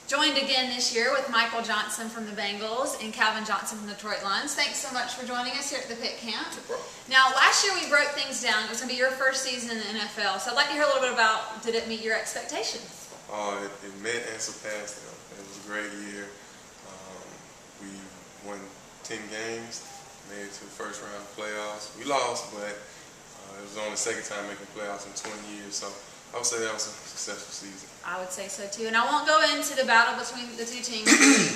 Joined again this year with Michael Johnson from the Bengals and Calvin Johnson from the Detroit Lions. Thanks so much for joining us here at the Pitt Camp. No problem. Now, last year we broke things down. It was going to be your first season in the NFL. So I'd like to hear a little bit about, did it meet your expectations? It met and surpassed them. It was a great year. We won 10 games, made it to the first round of playoffs. We lost, but it was only the second time making playoffs in 20 years. So I would say that was a successful season. I would say so too. And I won't go into the battle between the two teams.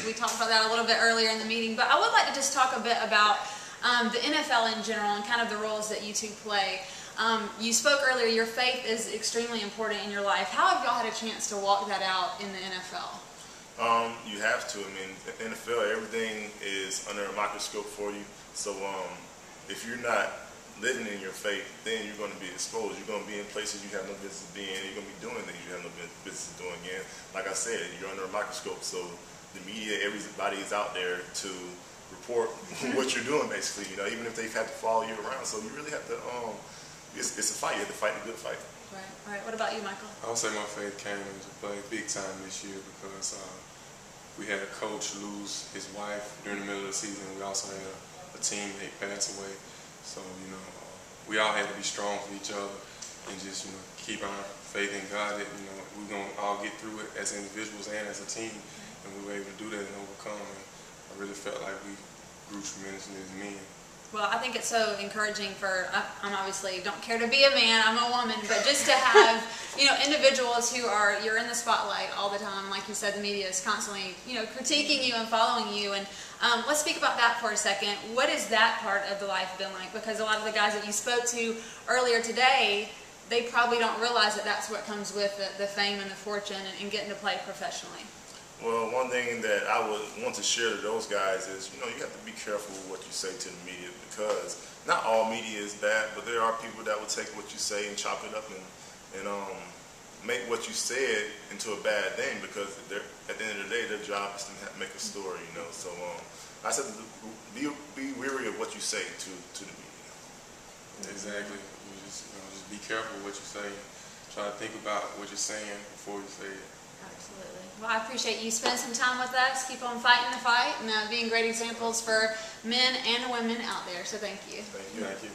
We talked about that a little bit earlier in the meeting. But I would like to just talk a bit about the NFL in general and kind of the roles that you two play. You spoke earlier, your faith is extremely important in your life. How have y'all had a chance to walk that out in the NFL? You have to. I mean, in the NFL, everything is under a microscope for you. So if you're not living in your faith, then you're going to be exposed. You're going to be in places you have no business being. You're going to be doing things you have no business doing. And like I said, you're under a microscope. So the media, everybody is out there to report what you're doing, basically. You know, even if they've had to follow you around. So you really have to. It's a fight. You have to fight a good fight. Right. All right. What about you, Michael? I would say my faith came into play big time this year because we had a coach lose his wife during the middle of the season. We also had a teammate pass away. So, you know, we all had to be strong for each other and just, you know, keep our faith in God that, you know, we're going to all get through it as individuals and as a team. And we were able to do that and overcome. And I really felt like we grew tremendously as men. Well, I think it's so encouraging for, I'm obviously don't care to be a man, I'm a woman, but just to have, you know, individuals who are, you're in the spotlight all the time. Like you said, the media is constantly, you know, critiquing you and following you. And let's speak about that for a second. What has that part of the life been like? Because a lot of the guys that you spoke to earlier today, they probably don't realize that that's what comes with the fame and the fortune and getting to play professionally. Well, one thing that I would want to share to those guys is, you know, you have to be careful with what you say to the media because not all media is bad, but there are people that will take what you say and chop it up and make what you said into a bad thing because at the end of the day, their job is to make a story, you know. So I said be wary of what you say to the media. Exactly. You just be careful what you say. Try to think about what you're saying before you say it. Absolutely. Well, I appreciate you spending some time with us. Keep on fighting the fight and being great examples for men and women out there. So thank you. Thank you. Thank you.